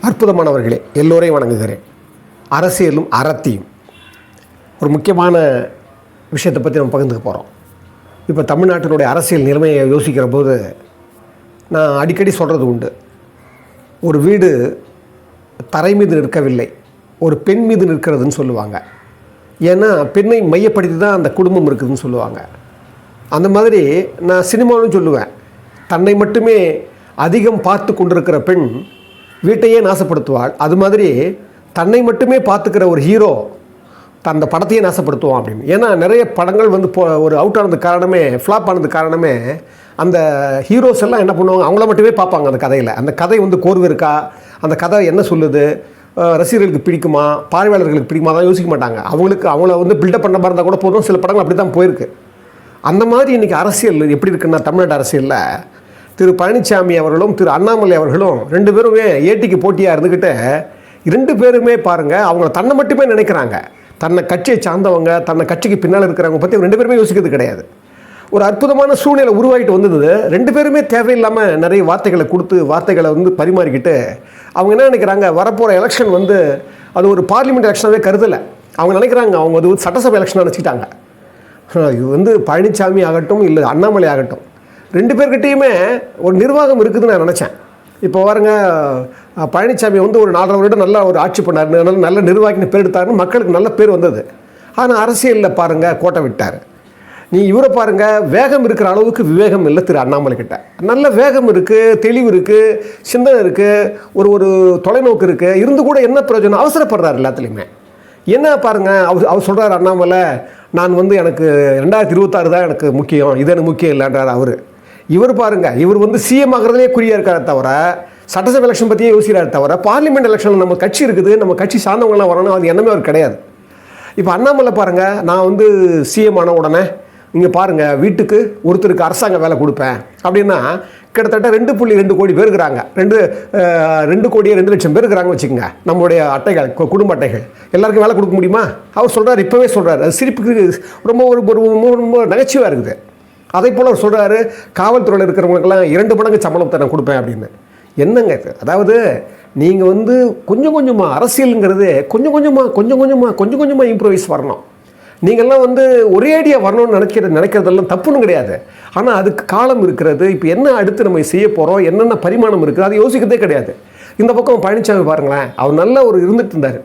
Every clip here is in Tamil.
அற்புதமானவர்களே, எல்லோரையும் வணங்குகிறேன். அரசியலும் அறத்தையும் ஒரு முக்கியமான விஷயத்தை பற்றி நம்ம பகிர்ந்துக்க போகிறோம். இப்போ தமிழ்நாட்டினுடைய அரசியல் நிலைமையை யோசிக்கிற போது நான் அடிக்கடி சொல்கிறது உண்டு. ஒரு வீடு தரை மீது நிற்கவில்லை, ஒரு பெண் மீது நிற்கிறதுன்னு சொல்லுவாங்க. ஏன்னா பெண்ணை மையப்படுத்தி தான் அந்த குடும்பம் இருக்குதுன்னு சொல்லுவாங்க. அந்த மாதிரி நான் சினிமாவும் சொல்லுவேன். தன்னை மட்டுமே அதிகம் பார்த்து கொண்டிருக்கிற பெண் வீட்டையே நாசப்படுத்துவாள். அது மாதிரி தன்னை மட்டுமே பார்த்துக்கிற ஒரு ஹீரோ அந்த படத்தையே நாசப்படுத்துவான் அப்படின்னு. ஏன்னா நிறைய படங்கள் வந்து ஒரு அவுட் ஆனது காரணமே, ஃப்ளாப் ஆனது காரணமே, அந்த ஹீரோஸ் எல்லாம் என்ன பண்ணுவாங்க, அவங்கள மட்டுமே பார்ப்பாங்க. அந்த கதையில் அந்த கதை வந்து கோர்வு இருக்கா, அந்த கதை என்ன சொல்லுது, ரசிகர்களுக்கு பிடிக்குமா, பார்வையாளர்களுக்கு பிடிக்குமா, தான் யோசிக்க மாட்டாங்க. அவங்கள வந்து பில்டப் பண்ண மாதிரி இருந்தால் கூட போதும். சில படங்கள் அப்படி தான் போயிருக்கு. அந்த மாதிரி இன்றைக்கி அரசியல் எப்படி இருக்குன்னா, தமிழ்நாட்டு அரசியலில் திரு பழனிசாமி அவர்களும் திரு அண்ணாமலை அவர்களும் ரெண்டு பேருமே ஏட்டிக்கு போட்டியாக இருந்துக்கிட்டு ரெண்டு பேருமே பாருங்கள், அவங்க தன்னை மட்டுமே நினைக்கிறாங்க. தன்னை கட்சியை சார்ந்தவங்க, தன்னை கட்சிக்கு பின்னால் இருக்கிறவங்க பற்றி ரெண்டு பேருமே யோசிக்கிறது கிடையாது. ஒரு அற்புதமான சூழ்நிலை உருவாகிட்டு வந்தது. ரெண்டு பேருமே தேவையில்லாமல் நிறைய வார்த்தைகளை வந்து பரிமாறிக்கிட்டு அவங்க என்ன நினைக்கிறாங்க, வரப்போகிற எலெக்ஷன் வந்து அது ஒரு பார்லிமெண்ட் எலெக்ஷனாகவே கருதலை. அவங்க நினைக்கிறாங்க, அவங்க அது ஒரு சட்டசபை எலெக்ஷன் நினச்சிக்கிட்டாங்க. இது வந்து பழனிசாமி ஆகட்டும் இல்லை அண்ணாமலை ஆகட்டும், ரெண்டு பேர்கிட்டையுமே ஒரு நிர்வாகம் இருக்குதுன்னு நான் நினச்சேன். இப்போ பாருங்க, பழனிசாமி வந்து ஒரு 4.5 வருடம் நல்லா ஒரு ஆட்சி பண்ணார், நல்ல நிர்வாகின்னு பேர் எடுத்தாருன்னு மக்களுக்கு நல்ல பேர் வந்தது. ஆனால் அரசியலில் பாருங்கள் கோட்டை விட்டார். நீ இவரை பாருங்கள், வேகம் இருக்கிற அளவுக்கு விவேகம் இல்லை திரு அண்ணாமலை கிட்ட. நல்ல வேகம் இருக்குது, தெளிவு இருக்குது, சிந்தனை இருக்குது, ஒரு தொலைநோக்கு இருக்குது. இருந்து கூட என்ன பிரயோஜனம், அவசரப்படுறாரு எல்லாத்துலேயுமே. என்ன பாருங்கள், அவர் சொல்கிறார் அண்ணாமலை, நான் வந்து எனக்கு 2026 தான் எனக்கு முக்கியம், இது எனக்கு முக்கியம் இல்லைன்றார் அவர். இவர் பாருங்கள், இவர் வந்து சிஎம் ஆகிறதுலே குறியாக இருக்காரே தவிர சட்டசபை எலெக்ஷன் பற்றியே யோசிக்கிறார் தவிர பார்லிமெண்ட் எலெக்ஷனில் நம்ம கட்சி இருக்குது, நம்ம கட்சி சார்ந்தவங்களாம் வரணும், அது என்னமே அவர் கிடையாது. இப்போ அண்ணாமலை பாருங்கள், நான் வந்து சிஎம் ஆன உடனே நீங்கள் பாருங்கள், வீட்டுக்கு ஒருத்தருக்கு அரசாங்க வேலை கொடுப்பேன் அப்படின்னா கிட்டத்தட்ட 2.2 கோடி பேர் இருக்கிறாங்க. 2 கோடியே 2 லட்சம் பேர் இருக்கிறாங்க வச்சுக்கோங்க. நம்மளுடைய அட்டைகள், குடும்ப அட்டைகள், எல்லாருக்கும் வேலை கொடுக்க முடியுமா? அவர் சொல்கிறார், இப்போவே சொல்கிறார். அது சிரிப்புக்கு ரொம்ப நகைச்சுவாக இருக்குது. அதே போல் அவர் சொல்கிறாரு, காவல்துறையில் இருக்கிறவங்களுக்கெல்லாம் 2 மடங்கு சம்பளத்தை நான் கொடுப்பேன் அப்படின்னு. என்னங்க இது? அதாவது நீங்கள் வந்து கொஞ்சம் கொஞ்சமாக அரசியலுங்கிறது கொஞ்சம் கொஞ்சமாக இம்ப்ரூவைஸ் வரணும். நீங்கள்லாம் வந்து ஒரே ஐடியா வரணும்னு நினைக்கிறதெல்லாம் தப்புன்னு கிடையாது. ஆனால் அதுக்கு காலம் இருக்கிறது. இப்போ என்ன அடுத்து நம்ம செய்ய போகிறோம், என்னென்ன பரிமாணம் இருக்குது, அதை யோசிக்கிறதே கிடையாது. இந்த பக்கம் பழனிசாமி பாருங்களேன், அவர் நல்ல இருந்துட்டு இருந்தார்.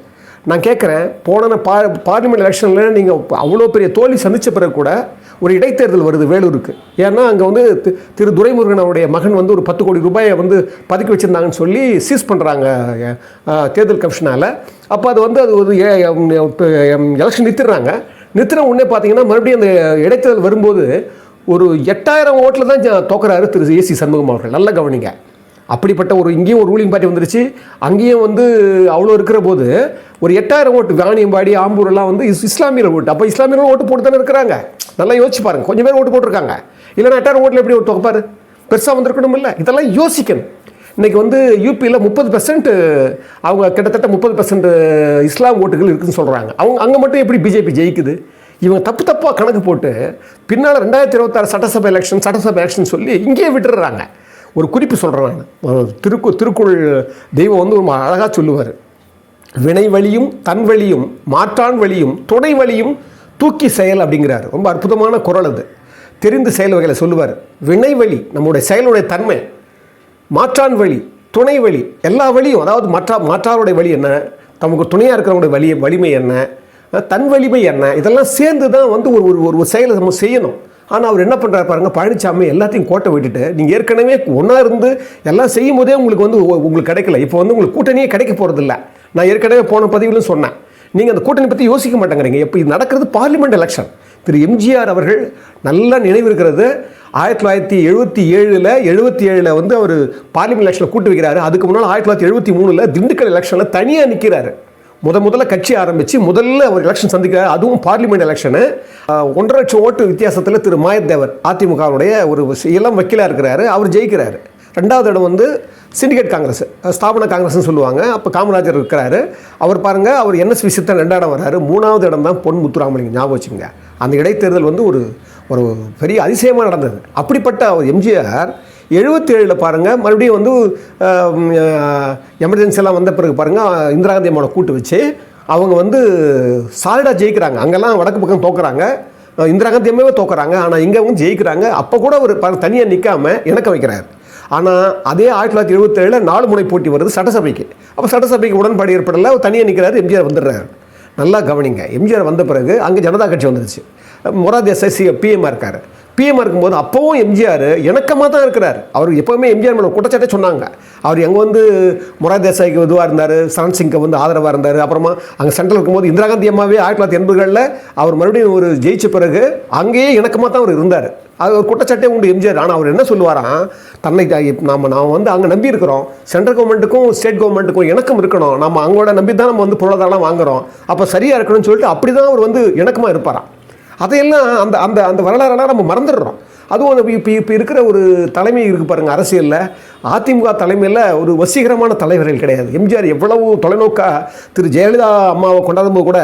நான் கேட்குறேன், போன பார்லிமெண்ட் எலெக்ஷனில் நீங்கள் அவ்வளோ பெரிய தோல்வி சந்தித்த பிறகு கூட ஒரு இடைத்தேர்தல் வருது வேலூருக்கு. ஏன்னா அங்கே வந்து திரு துரைமுருகன் அவருடைய மகன் வந்து ஒரு 10 கோடி ரூபாயை வந்து பதுக்கி வச்சுருந்தாங்கன்னு சொல்லி சீஸ் பண்ணுறாங்க தேர்தல் கமிஷனால். அப்போ அது ஒரு எலெக்ஷன் நிறுத்துற உடனே பார்த்தீங்கன்னா மறுபடியும் அந்த இடைத்தேர்தல் வரும்போது ஒரு 8000 ஓட்டில் தான் தோக்குறாரு திரு ஏசி சண்முகம் அவர்கள். நல்ல கவனிங்க. அப்படிப்பட்ட இங்கேயும் ஒரு ரூலிங் பார்ட்டி வந்துருச்சு, அங்கேயும் வந்து அவ்வளோ இருக்கிற போது ஒரு 8000 ஓட்டு வாணியம்பாடி, ஆம்பூரெல்லாம் வந்து இஸ்லாமியர் ஓட்டு. அப்போ இஸ்லாமியர்கள் ஓட்டு போட்டு தானே இருக்கிறாங்க. நல்லா யோசிச்சு பாருங்கள், கொஞ்சம் பேர் ஓட்டு போட்டிருக்காங்க. இல்லைன்னா 8000 ஓட்டில் எப்படி ஒரு தொகைப்பாரு பெருசாக வந்திருக்கணும் இல்லை? இதெல்லாம் யோசிக்கணும். இன்றைக்கி வந்து யூபியில் 30% அவங்க கிட்டத்தட்ட 30% இஸ்லாம் ஓட்டுகள் இருக்குதுன்னு சொல்கிறாங்க. அங்கே மட்டும் எப்படி பிஜேபி ஜெயிக்குது? இவங்க தப்பாக கணக்கு போட்டு பின்னால் 2026 சட்டசபை எலெக்ஷன் சொல்லி இங்கேயே விட்டுடுறாங்க. ஒரு குறிப்பு சொல்கிறேன் நான். திருக்குறள் தெய்வம் வந்து ரொம்ப அழகாக சொல்லுவார், வினை வழியும் தன் வழியும் மாற்றான் வழியும் துணை வழியும் தூக்கி செயல் அப்படிங்கிறார். ரொம்ப அற்புதமான குறள் அது. தெரிந்து செயல் வகையில் சொல்லுவார். வினை வழி நம்முடைய செயலுடைய தன்மை, மாற்றான் வழி, துணை வழி, எல்லா வழியும், அதாவது மாற்றாருடைய வழி என்ன, நமக்கு துணையாக இருக்கிறவங்களுடைய வலிமை என்ன, தன் வலிமை என்ன, இதெல்லாம் சேர்ந்து தான் வந்து ஒரு செயலை நம்ம செய்யணும். ஆனால் அவர் என்ன பண்ணுறாரு பாருங்கள், பழனிசாமி எல்லாத்தையும் கோட்டை விட்டுட்டு, நீங்கள் ஏற்கனவே ஒன்றா இருந்து எல்லாம் செய்யும் போதே உங்களுக்கு கிடைக்கல. இப்போ வந்து உங்களுக்கு கூட்டணியே கிடைக்க போகிறதில்ல. நான் ஏற்கனவே போன பதிவிலும் சொன்னேன், நீங்கள் அந்த கூட்டணி பற்றி யோசிக்க மாட்டேங்கிறீங்க. இப்போ இது நடக்கிறது பார்லிமெண்ட் எலெக்ஷன். திரு எம்ஜிஆர் அவர்கள் நல்லா நினைவு இருக்கிறது, 1977 வந்து அவர் பார்லிமெண்ட் எலெக்ஷனில் கூட்டு வைக்கிறாரு. அதுக்கு முன்னால் 1973 திண்டுக்கல் எலெக்ஷனில் தனியாக நிற்கிறாரு. முதல்ல கட்சி ஆரம்பித்து முதல்ல அவர் எலெக்ஷன் சந்திக்கிறார். அதுவும் பார்லிமெண்ட் எலெக்ஷனு. 1.5 லட்சம் ஓட்டு வித்தியாசத்தில் திரு மாயத்தேவர் அதிமுகவுடைய ஒரு இளம் வக்கீலாக இருக்கிறாரு. அவர் ஜெயிக்கிறாரு. 2வது இடம் வந்து சிண்டிகேட் காங்கிரஸ், ஸ்தாபன காங்கிரஸ்னு சொல்லுவாங்க. அப்போ காமராஜர் இருக்கிறாரு. அவர் பாருங்கள், அவர் என்எஸ்வி சித்தன் 2 இடம் வர்றாரு. 3வது இடம் தான் பொன் முத்துராமலிங்க. ஞாபகம் வச்சுங்க. அந்த இடைத்தேர்தல் வந்து ஒரு பெரிய அதிசயமாக நடந்தது. அப்படிப்பட்ட அவர் எம்ஜிஆர் 77 பாருங்கள் மறுபடியும் வந்து எமர்ஜென்சியெல்லாம் வந்த பிறகு பாருங்கள் இந்திரா காந்தி அம்மாவை கூட்டு வச்சு அவங்க வந்து சாலிடாக ஜெயிக்கிறாங்க. அங்கெல்லாம் வடக்கு பக்கம் தோக்குறாங்க, இந்திரா காந்தி அம்மாவே தோக்குறாங்க. ஆனால் இங்கே அவங்க ஜெயிக்கிறாங்க. அப்போ கூட ஒரு தனியாக நிற்காமல் இணக்க வைக்கிறார். ஆனால் அதே 1977 4 முனை போட்டி வருது சட்டசபைக்கு. அப்போ சட்டசபைக்கு உடன்பாடு ஏற்படலை, தனியாக நிற்கிறாரு. எம்ஜிஆர் வந்துடுறாரு. நல்லா கவனிங்க, எம்ஜிஆர் வந்த பிறகு அங்கே ஜனதா கட்சி வந்துருச்சு. மொரார் தேசாய் பிஎம்மாக இருக்கார். பிஎம்மாக இருக்கும்போது அப்போவும் எம்ஜிஆர் இணக்கமாக தான் இருக்கிறார். அவர் எப்போவுமே எம்ஜிஆர் மேலே குற்றச்சாட்டே சொன்னாங்க. அவர் எங்கே வந்து மொரார் தேசாய்க்கு இதுவாக இருந்தார், சரண் சிங்கை வந்து ஆதரவாக இருந்தார். அப்புறமா அங்கே சென்ட்ரல் இருக்கும்போது இந்திரா காந்தி அம்மாவே 1980களில் அவர் மறுபடியும் ஒரு ஜெயிச்ச பிறகு அங்கேயே இணக்கமாக தான் அவர் இருந்தார். அது ஒரு குற்றச்சாட்டே உண்டு எம்ஜிஆர். ஆனால் அவர் என்ன சொல்லுவாராம், தன்னை நாம் வந்து அங்கே நம்பி இருக்கிறோம், சென்ட்ரல் கவர்மெண்ட்டுக்கும் ஸ்டேட் கவர்மெண்ட்டுக்கும் இணக்கம் இருக்கணும், நம்ம அவங்களோட நம்பி தான் நம்ம வந்து பொருளாதாரம் வாங்குகிறோம், அப்போ சரியாக இருக்கணும்னு சொல்லிட்டு அப்படி தான் அவர் வந்து இணக்கமாக இருப்பாராம். அதையெல்லாம் அந்த அந்த அந்த வரலாறெல்லாம் நம்ம மறந்துடுறோம். அதுவும் இப்போ இருக்கிற ஒரு தலைமை இருக்குது பாருங்கள் அரசியலில். அதிமுக தலைமையில் ஒரு வசீகரமான தலைவர்கள் கிடையாது. எம்ஜிஆர் எவ்வளவு தொலைநோக்காக திரு ஜெயலலிதா அம்மாவை கொண்டாடும்போது கூட,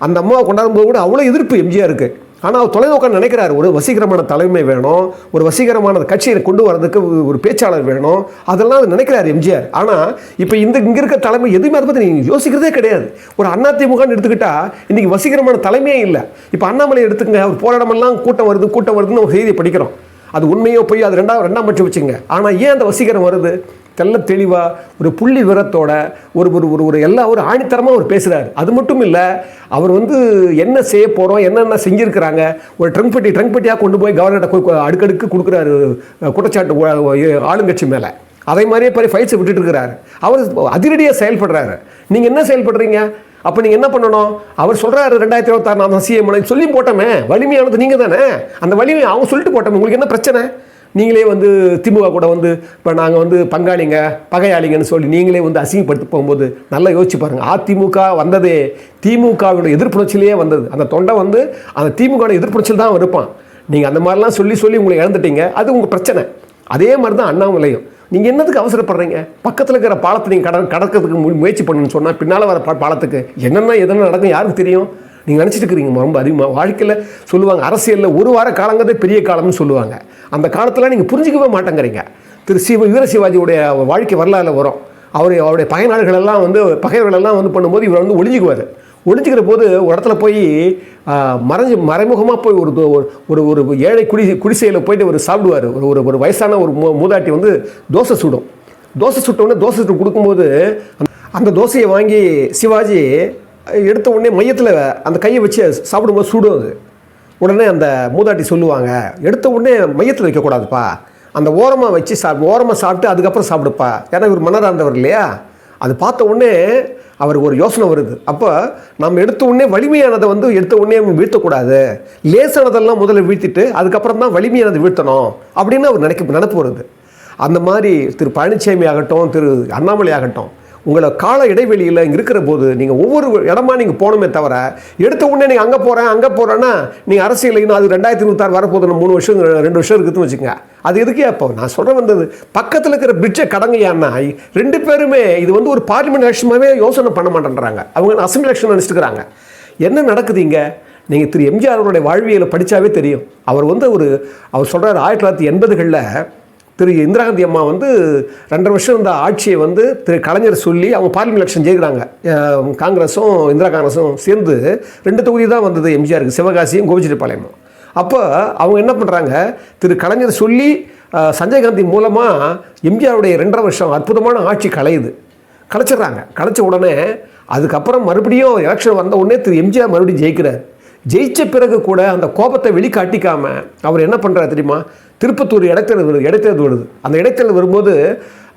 அந்த அம்மாவை கொண்டாடும்போது கூட அவ்வளோ எதிர்ப்பு எம்ஜிஆருக்கு. ஆனால் அவர் தொலைநோக்கம் நினைக்கிறார், ஒரு வசீகரமான தலைமை வேணும், ஒரு வசீகரமான கட்சியை கொண்டு வரதுக்கு ஒரு பேச்சாளர் வேணும், அதெல்லாம் அது நினைக்கிறார் எம்ஜிஆர். ஆனால் இப்போ இங்கே இருக்க தலைமை எதுவுமே அதை பற்றி நீங்கள் யோசிக்கிறதே கிடையாது. ஒரு அதிமுகன்னு எடுத்துக்கிட்டால் இன்றைக்கி வசீகரமான தலைமையே இல்லை. இப்போ அண்ணாமலை எடுத்துக்கங்க, அவர் போராடமெல்லாம் கூட்டம் வருதுன்னு ஒரு செய்தியை படிக்கிறோம். அது உண்மையோ போய் அது ரெண்டாம் பட்சம் வச்சுங்க. ஆனால் ஏன் அந்த வசீகரம் வருது? தெல்ல தெளிவாக ஒரு புள்ளி விவரத்தோட ஒரு ஒரு ஒரு எல்லா ஒரு ஆணித்தரமாக அவர் பேசுகிறார். அது மட்டும் இல்லை, அவர் வந்து என்ன செய்ய போகிறோம், என்னென்ன செஞ்சுருக்கிறாங்க, ஒரு ட்ரங்க் பெட்டியாக கொண்டு போய் கவர்னர்கிட்ட அடுக்கடுக்கு கொடுக்குறாரு குற்றச்சாட்டு ஆளுங்கட்சி மேலே. அதே மாதிரியே ஃபைல்ஸை விட்டுட்டு இருக்கிறாரு. அவர் அதிரடியாக செயல்படுறாரு. நீங்கள் என்ன செயல்படுறீங்க? அப்போ நீங்கள் என்ன பண்ணணும்? அவர் சொல்கிறாரு 2026 நான் சிஎம் சொல்லி போட்டோமே, வலிமையானது நீங்கள் தானே, அந்த வலிமை அவங்க சொல்லிட்டு போட்டோமே, உங்களுக்கு என்ன பிரச்சனை? நீங்களே வந்து திமுக கூட வந்து இப்போ நாங்கள் வந்து பங்காளிங்க பகையாளிங்கன்னு சொல்லி நீங்களே வந்து அசிங்கப்படுத்தி போகும்போது நல்லா யோசிச்சு பாருங்கள். அதிமுக வந்ததே திமுகவோட எதிர்ப்புணர்ச்சியிலேயே வந்தது. அந்த தொண்டை வந்து அந்த திமுகவோட எதிர்ப்புணர்ச்சியில் தான் இருப்பான். நீங்கள் அந்த மாதிரிலாம் சொல்லி உங்களை இழந்துட்டீங்க, அது உங்கள் பிரச்சனை. அதே மாதிரி தான் அண்ணாமலையும். நீங்கள் என்னதுக்கு அவசரப்படுறீங்க? பக்கத்தில் இருக்கிற பாலத்தை நீங்கள் கடக்கிறதுக்கு முயற்சி பண்ணுன்னு சொன்னால் பின்னால் வர பாலத்துக்கு என்னென்ன நடக்கும் யாருக்கு தெரியும்? நீங்கள் நினச்சிட்டு இருக்கிறீங்க ரொம்ப அதிகமாக. வாழ்க்கையில் சொல்லுவாங்க, அரசியலில் ஒரு வார காலங்கிறதே பெரிய காலம்னு சொல்லுவாங்க. அந்த காலத்தில் நீங்கள் புரிஞ்சிக்கவே மாட்டேங்கிறீங்க. வீர சிவாஜியுடைய வாழ்க்கை வரலாறுல வரும். அவருடைய பகைவர்களெல்லாம் வந்து பண்ணும்போது இவர் வந்து ஒளிஞ்சிக்கிற போது ஒரு இடத்துல போய் மறைமுகமாக போய் ஒரு ஏழை குடிசையில் போயிட்டு ஒரு சாப்பிடுவார். ஒரு வயசான ஒரு மூதாட்டி வந்து தோசை சுட்டோடனே தோசை சுட்டு கொடுக்கும்போது அந்த தோசையை வாங்கி சிவாஜி எடுத்த உடனே மையத்தில் அந்த கையை வச்சு சாப்பிடும்போது சுடும். அது உடனே அந்த மூதாட்டி சொல்லுவாங்க, எடுத்த உடனே மையத்தில் வைக்கக்கூடாதுப்பா, அந்த ஓரமாக வச்சு ஓரமாக சாப்பிட்டு அதுக்கப்புறம் சாப்பிடுப்பா. ஏன்னா இவர் மன்னராக இருந்தவர் இல்லையா? அது பார்த்த உடனே அவருக்கு ஒரு யோசனை வருது. அப்போ நம்ம எடுத்த உடனே வலிமையானதை வந்து எடுத்த உடனே வீழ்த்தக்கூடாது, லேசானதெல்லாம் முதல்ல வீழ்த்திட்டு அதுக்கப்புறம் தான் வலிமையானதை வீழ்த்தணும் அப்படின்னு அவர் நினப்பு வருது. அந்த மாதிரி திரு பழனிசாமி ஆகட்டும், திரு அண்ணாமலை ஆகட்டும், உங்களை கால இடைவெளியில் இங்கே இருக்கிற போது நீங்கள் ஒவ்வொரு இடமா நீங்கள் போகணுமே தவிர எடுத்த உடனே நீங்கள் அங்கே போகிறேன்னா நீங்கள் அரசியல் இன்னும் அது 2026 வரப்போது 3 வருஷம் 2 வருஷம் இருக்குதுன்னு வச்சுக்கோங்க. அது எதுக்கே? அப்போ நான் சொல்ல வந்தது, பக்கத்தில் இருக்கிற பிரிட்ஜை கடங்கையான்னா 2 பேருமே இது வந்து ஒரு பார்லிமெண்ட் எலெக்ஷனாகவே யோசனை பண்ண மாட்டேன்றாங்க. அவங்க அசம்பிளி எலெக்ஷன் நினச்சிட்டுக்கிறாங்க. என்ன நடக்குது இங்கே? நீங்கள் திரு எம்ஜிஆர் அவருடைய வாழ்வியலை படித்தாவே தெரியும். அவர் வந்து அவர் சொல்கிறார் 1980களில் திரு இந்திரா காந்தி அம்மா வந்து 2.5 வருஷம் இந்த ஆட்சியை வந்து திரு கலைஞர் சொல்லி அவங்க பார்லிமெண்ட் எலெக்ஷன் ஜெயிக்கிறாங்க. காங்கிரஸும் இந்திரா காங்கிரஸும் சேர்ந்து 2 தொகுதி தான் வந்தது எம்ஜிஆருக்கு, சிவகாசியும் கோபிச்செட்டிப்பாளையமும். அப்போ அவங்க என்ன பண்ணுறாங்க, திரு கலைஞர் சொல்லி சஞ்சய் காந்தி மூலமாக எம்ஜிஆருடைய 2.5 வருஷம் அற்புதமான ஆட்சி கலைச்சிட்றாங்க. கலைச்ச உடனே அதுக்கப்புறம் மறுபடியும் எலெக்ஷன் வந்த உடனே திரு எம்ஜிஆர் மறுபடியும் ஜெயிக்கிறார். ஜெயிச்ச பிறகு கூட அந்த கோபத்தை வெளிக்காட்டிக்காமல் அவர் என்ன பண்ணுறாரு தெரியுமா? திருப்பத்தூர் இடைத்தேர்தல் வருது. அந்த இடைத்தேர்தல் வரும்போது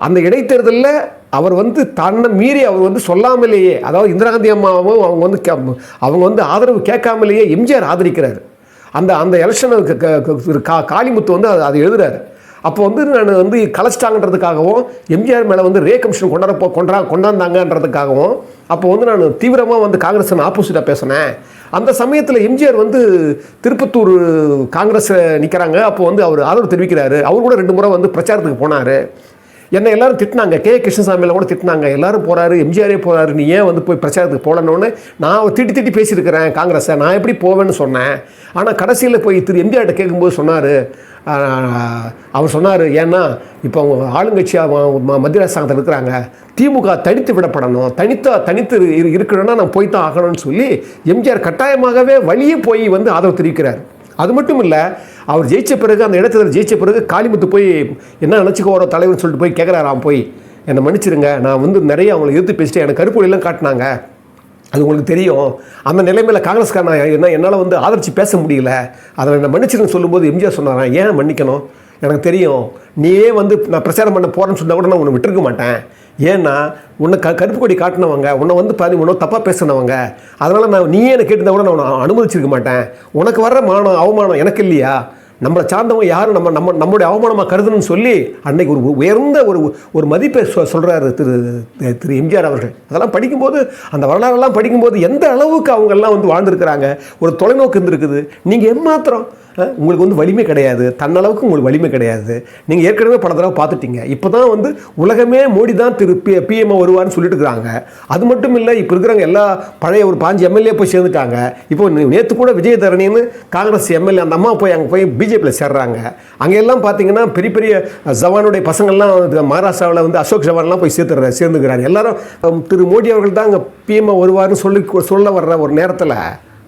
அந்த இடைத்தேர்தலில் அவர் வந்து தன்னை மீறி அவர் வந்து சொல்லாமலேயே, அதாவது இந்திரா காந்தி அம்மாவும் அவங்க வந்து ஆதரவு கேட்காமலேயே எம்ஜிஆர் ஆதரிக்கிறார். அந்த எலெக்ஷனுக்கு காளிமுத்து வந்து அதை எழுதுறாரு. அப்போ வந்து நான் வந்து கலைச்சிட்டாங்கன்றதுக்காகவும் எம்ஜிஆர் மேலே வந்து ரே கமிஷன் கொண்டாந்தாங்கன்றதுக்காகவும் அப்போ வந்து நான் தீவிரமாக வந்து காங்கிரஸ் ஆப்போசிட்டாக பேசினேன். அந்த சமயத்தில் எம்ஜிஆர் வந்து திருப்பத்தூர் காங்கிரஸ் நிற்கிறாங்க. அப்போ வந்து அவர் ஆதரவு தெரிவிக்கிறாரு. அவர் கூட 2 முறை வந்து பிரச்சாரத்துக்கு போனார். என்னை எல்லாரும் திட்டினாங்க, கே கிருஷ்ணசாமியில் கூட திட்டினாங்க, எல்லாரும் போகிறாரு, எம்ஜிஆரே போகிறாரு, நீ ஏன் வந்து போய் பிரச்சாரத்துக்கு போகலன்னு நான் திட்டி பேசியிருக்கிறேன் காங்கிரஸை, நான் எப்படி போவேன்னு சொன்னேன். ஆனால் கடைசியில் போய் திரு எம்ஜிஆர்கிட்ட கேட்கும்போது சொன்னார், அவர் சொன்னார், ஏன்னா இப்போ அவங்க ஆளுங்கட்சியாக மத்திய அரசாங்கத்தில் இருக்கிறாங்க, திமுக தனித்து விடப்படணும், தனித்து இருக்கணும்னா நான் போய் தான் ஆகணும்னு சொல்லி எம்ஜிஆர் கட்டாயமாகவே வழியே போய் வந்து ஆதரவு தெரிவிக்கிறார். அது மட்டும் இல்லை, அவர் ஜெயித்த பிறகு அந்த இடத்துல ஜெயித்த பிறகு காளிமுத்து போய் என்ன நினச்சிக்கோ வர தலைவர்னு சொல்லிட்டு போய் கேட்குறாராம், போய் என்னை மன்னிச்சிருங்க, நான் வந்து நிறைய அவங்களை எதிர்த்து பேசிட்டு எனக்கு கருப்பு வழியெல்லாம் காட்டினாங்க, அது உங்களுக்கு தெரியும், அந்த நிலைமையில் காங்கிரஸ்காரன் என்னால் வந்து ஆதரித்து பேச முடியல, அதை என்னை மன்னிச்சிருன்னு சொல்லும்போது எம்ஜிஆர் சொன்னாரான், ஏன் மன்னிக்கணும், எனக்கு தெரியும், நீயே வந்து நான் பிரச்சாரம் பண்ண போகிறேன்னு சொன்னால் கூட நான் உன்னை விட்டுருக்க மாட்டேன், ஏன்னா உன்னை கருப்பு கொடி காட்டினவங்க, உன்னை வந்து உன்னை தப்பாக பேசினவங்க, அதனால் நான் நீயே என்னை கேட்டிருந்தா கூட நான் அனுமதிச்சிருக்க மாட்டேன், உனக்கு வர்ற அவமானம் எனக்கு இல்லையா, நம்மளை சார்ந்தவங்க யாரும் நம்மளுடைய அவமானமாக கருதுன்னு சொல்லி அன்னைக்கு ஒரு உயர்ந்த ஒரு மதிப்பை சொல்கிறாரு திரு எம்ஜிஆர் அவர்கள். அதெல்லாம் படிக்கும்போது, அந்த வரலாறுலாம் படிக்கும்போது எந்த அளவுக்கு அவங்கெல்லாம் வந்து வாழ்ந்துருக்கிறாங்க, ஒரு தொலைநோக்கு இருந்திருக்குது. நீங்கள் ஏமாத்திரம் உங்களுக்கு வந்து வலிமை கிடையாது, தன்னளவுக்கு உங்களுக்கு வலிமை கிடையாது, நீங்கள் ஏற்கனவே பல தடவை பார்த்துட்டீங்க, இப்போ தான் வந்து உலகமே மோடி தான் திரு பிஎம் வருவார்னு சொல்லிட்டு இருக்கிறாங்க. அது மட்டும் இல்லை, இப்போ இருக்கிறவங்க எல்லா பழைய ஒரு 5 எம்எல்ஏ போய் சேர்ந்துட்டாங்க. இப்போ நேற்று கூட விஜயதரணின்னு காங்கிரஸ் எம்எல்ஏ அந்த அம்மா போய் அங்கே போய் பிஜேபியில் சேர்றாங்க. அங்கே எல்லாம் பார்த்தீங்கன்னா பெரிய பெரிய ஜவானுடைய பசங்கள்லாம் மகாராஷ்டிராவில் வந்து அசோக் ஜவான்லாம் போய் சேர்ந்துக்கிறாங்க. எல்லாரும் திரு மோடி அவர்கள் தான் அங்கே பிஎம் வருவார்னு சொல்ல வர்ற ஒரு நேரத்தில்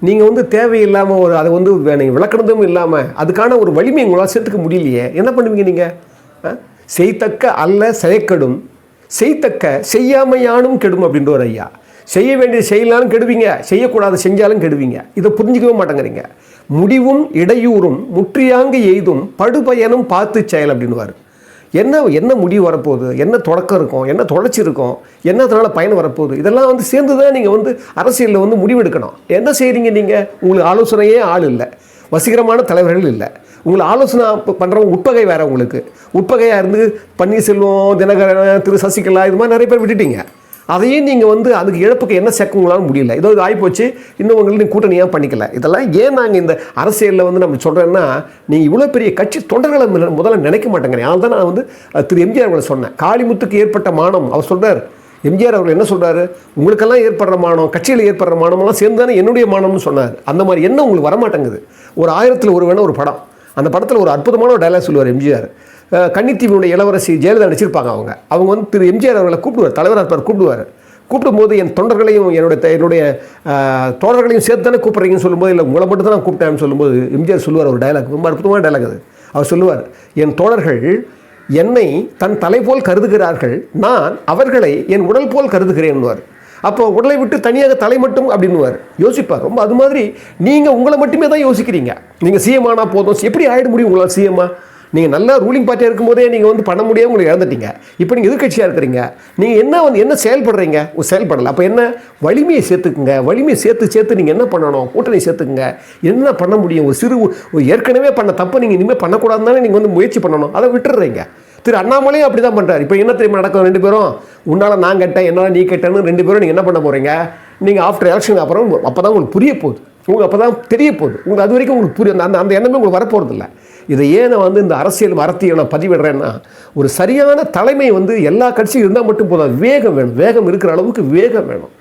நீங்கள் வந்து தேவையில்லாமல் அதை வந்து நீங்கள் விளக்கணதும் இல்லாமல் அதுக்கான ஒரு வலிமை உங்களால் சேர்த்துக்க முடியலையே, என்ன பண்ணுவீங்க நீங்கள்? செய்தக்க அல்ல செயக்கெடும், செய்தக்க செய்யாமையானும் கெடும் அப்படின்ற ஒரு ஐயா. செய்ய வேண்டியது செய்யலாலும் கெடுவீங்க, செய்யக்கூடாது செஞ்சாலும் கெடுவீங்க. இதை புரிஞ்சிக்கவே மாட்டேங்கிறீங்க. முடிவும் இடையூறும் முற்றியாங்கு எய்தும் படுபயனும் பார்த்து செயல் அப்படின்வார். என்ன முடிவு வரப்போகுது, என்ன தொடக்கம் இருக்கும், என்ன தொடர்ச்சி இருக்கும், என்னதுனால பயன் வரப்போகுது, இதெல்லாம் வந்து சேர்ந்து தான் நீங்கள் வந்து அரசியலில் வந்து முடிவெடுக்கணும். என்ன செய்கிறீங்க நீங்கள்? உங்களுக்கு ஆலோசனையே ஆள் இல்லை, வசீகரமான தலைவர்கள் இல்லை, உங்களை ஆலோசனை பண்ணுறவங்க உட்பகை வேறு, உங்களுக்கு உட்பகையாக இருந்து பன்னீர்செல்வம், தினகரன், திரு சசிகலா இது மாதிரி நிறைய பேர் விட்டுட்டீங்க. அதையும் நீங்கள் வந்து அதுக்கு இழப்புக்கு என்ன சேர்க்க உங்களால் முடியல, இதோ இது ஆகிப்போச்சு, இன்னும் உங்களுக்கு நீங்கள் கூட்டணியாக பண்ணிக்கல. இதெல்லாம் ஏன் நாங்கள் இந்த அரசியலில் வந்து நம்ம சொல்கிறேன்னா, நீங்கள் இவ்வளோ பெரிய கட்சி தொண்டர்களை முதல்ல நினைக்க மாட்டேங்கிறேன். அதனால தான் நான் வந்து திரு எம்ஜிஆர் அவர்களை சொன்னேன், காளிமுத்துக்கு ஏற்பட்ட மானம் அவர் சொல்கிறார். எம்ஜிஆர் அவர்கள் என்ன சொல்கிறாரு, உங்களுக்கெல்லாம் ஏற்படுற மானம், கட்சியில் ஏற்படுற மானமெல்லாம் சேர்ந்து தானே என்னுடைய மானம்னு சொன்னார். அந்த மாதிரி என்ன உங்களுக்கு வரமாட்டேங்குது. ஒரு 1000ல் ஒருவன் ஒரு படம், அந்த படத்தில் ஒரு அற்புதமான ஒரு டைலாக் சொல்லுவார் எம்ஜிஆர். கன்னித்தீவினுடைய இளவரசி ஜெயலலிதா நடிச்சிருப்பாங்க. அவங்க வந்து திரு எம்ஜிஆர் அவர்களை கூப்பிடுவார், தலைவராக இருப்பார், கூப்பிடும்போது என் தொண்டர்களையும் என்னுடைய தோழர்களையும் சேர்த்து தானே கூப்பிட்றீங்கன்னு சொல்லும்போது, இல்லை உங்களை மட்டும் தான் நான் கூப்பிட்டேன்னு சொல்லும்போது எம்ஜிஆர் சொல்லுவார் ஒரு டைலாக், ரொம்ப அற்புதமான டைலாக் அது. அவர் சொல்லுவார், என் தோழர்கள் என்னை தன் தலை போல் கருதுகிறார்கள், நான் அவர்களை என் உடல் போல் கருதுகிறேன்னுவார். அப்போ உடலை விட்டு தனியாக தலை மட்டும் அப்படின்னுவார். யோசிப்பார் ரொம்ப. அது மாதிரி நீங்கள் உங்களை மட்டுமே தான் யோசிக்கிறீங்க. நீங்கள் சிஎம் ஆனால் போதும், எப்படி ஆகிட முடியும் உங்களால் சிஎம்மா? நீங்கள் நல்லா ரூலிங் பார்ட்டியாக இருக்கும்போதே நீங்கள் வந்து பண்ண முடியாது, உங்களுக்கு இழந்துட்டீங்க. இப்போ நீங்கள் எதிர்கட்சியாக இருக்கிறீங்க, நீங்கள் என்ன செயல்படுறீங்க? செயல்படலை. அப்போ என்ன, வலிமையை சேர்த்துக்குங்க. வலிமையை சேர்த்து நீங்கள் என்ன பண்ணணும், கூட்டணி சேர்த்துக்குங்க. என்ன பண்ண முடியும்? ஏற்கனவே பண்ண தப்பு நீங்கள் இனிமேல் பண்ணக்கூடாதுன்னு தானே நீங்கள் வந்து முயற்சி பண்ணணும். அதை விட்டுடுறீங்க. திரு அண்ணாமலையும் அப்படி தான் பண்ணுறாரு. இப்போ என்ன தெரியுமா நடக்கும், 2 பேரும் உன்னால் நான் கேட்டேன், என்னால் நீ கேட்டேன்னு 2 பேரும் நீங்கள் என்ன பண்ண போகிறீங்க? நீங்கள் ஆஃப்டர் எலெக்ஷனுக்கு அப்புறம் அப்போ தான் உங்களுக்கு புரிய போகுது, உங்களுக்கு அப்போ தான் தெரிய போகுது. உங்களுக்கு அது வரைக்கும் உங்களுக்கு புரியும், அந்த எண்ணமே உங்களுக்கு வரப்போகிறதில்ல. இதை ஏன் நான் வந்து இந்த அரசியல் நான் பதிவிடுறேன்னா, ஒரு சரியான தலைமை வந்து எல்லா கட்சியும் இருந்தால் மட்டும் போதும். வேகம் வேணும், வேகம் இருக்கிற அளவுக்கு வேகம் வேணும்.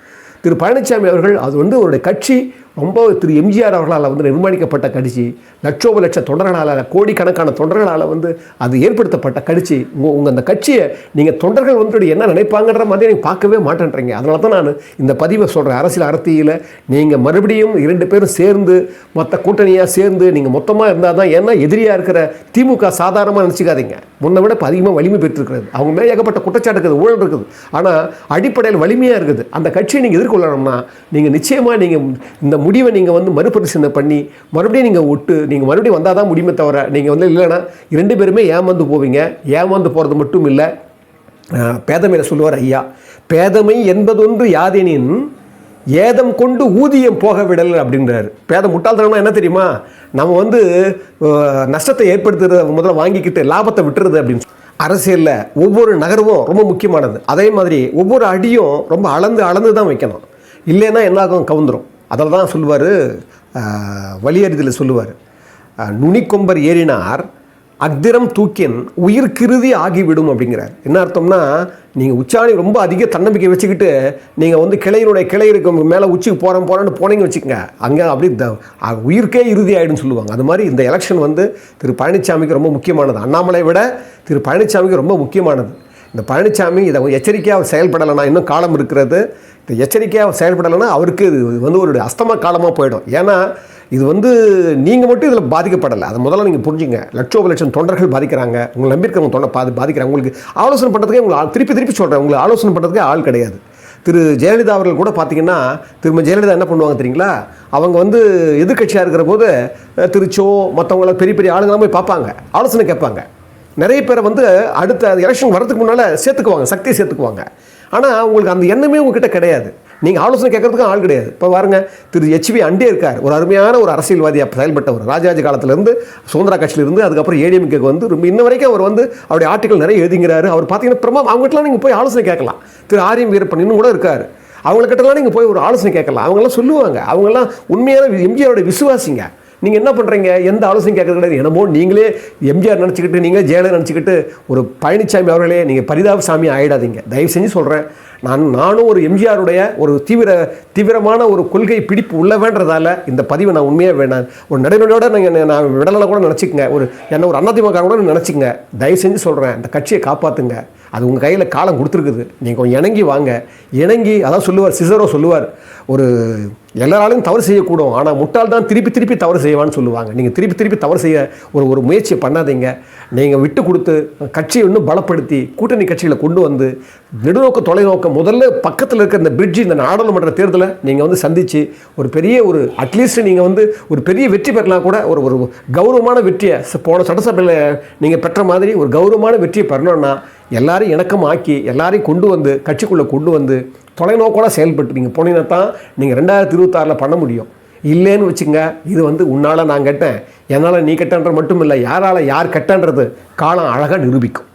திரு பழனிசாமி அவர்கள் அது வந்து அவருடைய கட்சி ரொம்ப திரு எம்ஜிஆர் அவர்களால் வந்து நிர்மாணிக்கப்பட்ட கட்சி, லட்ச தொண்டர்களால், கோடிக்கணக்கான தொண்டர்களால் வந்து அது ஏற்படுத்தப்பட்ட கட்சி. உங்கள் அந்த கட்சியை நீங்கள் தொண்டர்கள் வந்து என்ன நினைப்பாங்கன்ற மாதிரி நீங்கள் பார்க்கவே மாட்டேன்றீங்க. அதனால தான் நான் இந்த பதிவை சொல்கிறேன். அரசியல் நீங்கள் மறுபடியும் 2 பேரும் சேர்ந்து மொத்த கூட்டணியாக சேர்ந்து நீங்கள் மொத்தமாக இருந்தால் தான். ஏன்னா எதிரியாக இருக்கிற திமுக சாதாரணமாக நினச்சிக்காதீங்க, முன்னை விட இப்போ அதிகமாக வலிமை பெற்றிருக்கிறது. அவங்க மேலே ஏகப்பட்ட குற்றச்சாட்டு இருக்குது, ஊழல் இருக்குது, ஆனால் அடிப்படையில் வலிமையாக இருக்குது. அந்த கட்சியை நீங்கள் எதிர்கொள்ளணும்னா நீங்கள் நிச்சயமாக நீங்கள் இந்த முடிவை நீங்கள் வந்து மறுபரிசீலனை பண்ணி மறுபடியும் நீங்கள் மறுபடியும் வந்தால் தான் முடியுமே தவிர நீங்கள் வந்து இல்லைன்னா 2 பேருமே ஏமாந்து போவீங்க. ஏமாந்து போகிறது மட்டும் இல்லை, பேதமையில் சொல்லுவார் ஐயா, பேதமை என்பதொன்று யாதெனின் ஏதம் கொண்டு ஊதியம் போக விடல் அப்படின்றாரு. முட்டாள்தனம்னா என்ன தெரியுமா, நம்ம வந்து நஷ்டத்தை ஏற்படுத்துறது முதல்ல வாங்கிக்கிட்டு லாபத்தை விட்டுறது அப்படின்னு. அரசியலில் ஒவ்வொரு நகர்வும் ரொம்ப முக்கியமானது. அதே மாதிரி ஒவ்வொரு அடியும் ரொம்ப அளந்து தான் வைக்கணும், இல்லைன்னா என்னாகும், கவுந்துரும். அதில் தான் சொல்லுவார், வலியறிதலில் சொல்லுவார், நுனிக்கொம்பர் ஏறினார் அக்திரம் தூக்கின் உயிர்கிருதி ஆகிவிடும் அப்படிங்கிறார். என்ன அர்த்தம்னா, நீங்கள் உச்சாணி ரொம்ப அதிக தன்னம்பிக்கை வச்சுக்கிட்டு நீங்கள் வந்து கிளை இருக்கும் மேலே உச்சிக்கு போகிறேன்னு போனீங்க வச்சுக்கோங்க, அங்கே அப்படி உயிர்க்கே இறுதி ஆகிடுன்னு சொல்லுவாங்க. அது மாதிரி இந்த எலெக்ஷன் வந்து திரு பழனிசாமிக்கு ரொம்ப முக்கியமானது. அண்ணாமலை விட திரு பழனிசாமிக்கு ரொம்ப முக்கியமானது. இந்த பழனிசாமி இதை எச்சரிக்கையாக அவர் செயல்படலைன்னா, இன்னும் காலம் இருக்கிறது, இந்த எச்சரிக்கையாக அவர் செயல்படலைன்னா அவருக்கு இது வந்து ஒரு அஸ்தம காலமாக போயிடும். ஏன்னா இது வந்து நீங்கள் மட்டும் இதில் பாதிக்கப்படலை, அதை முதல்ல நீங்கள் புரிஞ்சுங்க. லட்சோப தொண்டர்கள் பாதிக்கிறாங்க, உங்களை நம்பியிருக்கிறவங்க தொண்டை பாதிக்கிறாங்க. உங்களுக்கு ஆலோசனை பண்ணுறதுக்கே உங்களுக்கு திருப்பி சொல்கிறேன், உங்களுக்கு ஆலோசனை பண்ணுறதுக்கே ஆள் கிடையாது. திரு ஜெயலலிதா அவர்கள் கூட பார்த்தீங்கன்னா, திரும்ப ஜெயலலிதா என்ன பண்ணுவாங்க தெரியுங்களா, அவங்க வந்து எதிர்கட்சியாக இருக்கிற போது திருச்சோ மற்றவங்கள பெரிய பெரிய ஆளுங்களாம் போய் பார்ப்பாங்க, ஆலோசனை கேட்பாங்க. நிறைய பேரை வந்து அடுத்த எலெக்ஷன் வரதுக்கு முன்னால் சேர்த்துக்குவாங்க, சக்தியை சேர்த்துக்குவாங்க. ஆனால் உங்களுக்கு அந்த எண்ணமே உங்ககிட்ட கிடையாது, நீங்கள் ஆலோசனை கேட்கறதுக்கும் ஆள் கிடையாது. இப்போ பாருங்க, திரு ஹெச்வி அண்டே இருக்கார், ஒரு அருமையான ஒரு அரசியல்வாதியாக செயல்பட்டவர். ராஜாஜி காலத்திலேருந்து சுதந்திரா கட்சியிலிருந்து அதுக்கப்புறம் ஏடிஎம்கேக்கு வந்து ரொம்ப இன்ன வரைக்கும் அவர் வந்து அவருடைய ஆர்டிக்கல் நிறைய எழுதிங்கிறாரு. அவர் பார்த்தீங்கன்னா அவங்ககிட்டலாம் நீங்கள் போய் ஆலோசனை கேட்கலாம். திரு ஆரியம் வீரப்பன் இன்னும் கூட இருக்கார், அவங்கக்கிட்டலாம் நீங்கள் போய் ஒரு ஆலோசனை கேட்கலாம். அவங்களாம் சொல்லுவாங்க, அவங்கெல்லாம் உண்மையான எம்ஜிஆரோட விசுவாசிங்க. நீங்கள் என்ன பண்ணுறீங்க, எந்த ஆலோசனை கேட்கறது கிடையாது. என்னமோ நீங்களே எம்ஜிஆர் நினச்சிக்கிட்டு, நீங்களே ஜெயலலிதா நினச்சிக்கிட்டு, ஒரு பழனிசாமி அவர்களே நீங்கள் பரிதாப சாமி ஆகிடாதீங்க, தயவு செஞ்சு சொல்கிறேன். நானும் ஒரு எம்ஜிஆருடைய ஒரு தீவிரமான ஒரு கொள்கை பிடிப்பு உள்ளவேன்றதால இந்த பதிவை நான் உண்மையாக வேணாம், ஒரு நடைமுறையோட நான் விடலை கூட நினச்சிக்கங்க, என்ன ஒரு அதிமுக கூட நினச்சிக்கங்க. தயவு செஞ்சு சொல்கிறேன், இந்த கட்சியை காப்பாற்றுங்க. அது உங்கள் கையில் காலம் கொடுத்துருக்குது, நீங்கள் கொஞ்சம் இணங்கி வாங்க. இணங்கி அதான் சொல்லுவார், சிசரோ சொல்லுவார், ஒரு எல்லாராலையும் தவறு செய்யக்கூடும், ஆனால் முட்டாள் தான் திருப்பி தவறு செய்வான்னு சொல்லுவாங்க. நீங்கள் திருப்பி தவறு செய்ய ஒரு முயற்சியை பண்ணாதீங்க. நீங்கள் விட்டு கொடுத்து கட்சியை இன்னும் பலப்படுத்தி கூட்டணி கட்சிகளை கொண்டு வந்து நெடுநோக்க தொலைநோக்க முதல்ல பக்கத்தில் இருக்கிற இந்த பிரிட்ஜ், இந்த நாடாளுமன்ற தேர்தலை நீங்கள் வந்து சந்தித்து ஒரு பெரிய ஒரு அட்லீஸ்ட் நீங்கள் வந்து ஒரு பெரிய வெற்றி பெறலாம் கூட, ஒரு கௌரவமான வெற்றியை போன சட்டசபையில் நீங்கள் பெற்ற மாதிரி ஒரு கௌரவமான வெற்றியை பெறணும்னா எல்லாரையும் இணக்கமாக்கி எல்லாரையும் கொண்டு வந்து கட்சிக்குள்ளே கொண்டு வந்து தொலைநோக்கோட செயல்பட்டு நீங்கள் போனீங்கன்னா தான் நீங்கள் 2026 பண்ண முடியும். இல்லைன்னு வச்சுங்க, இது வந்து உன்னால் நான் கெட்டேன், என்னால் நீ கெட்டன்ற மட்டும் இல்லை, யாரால் யார் கெட்டன்றது காலம் அழகாக நிரூபிக்கும்.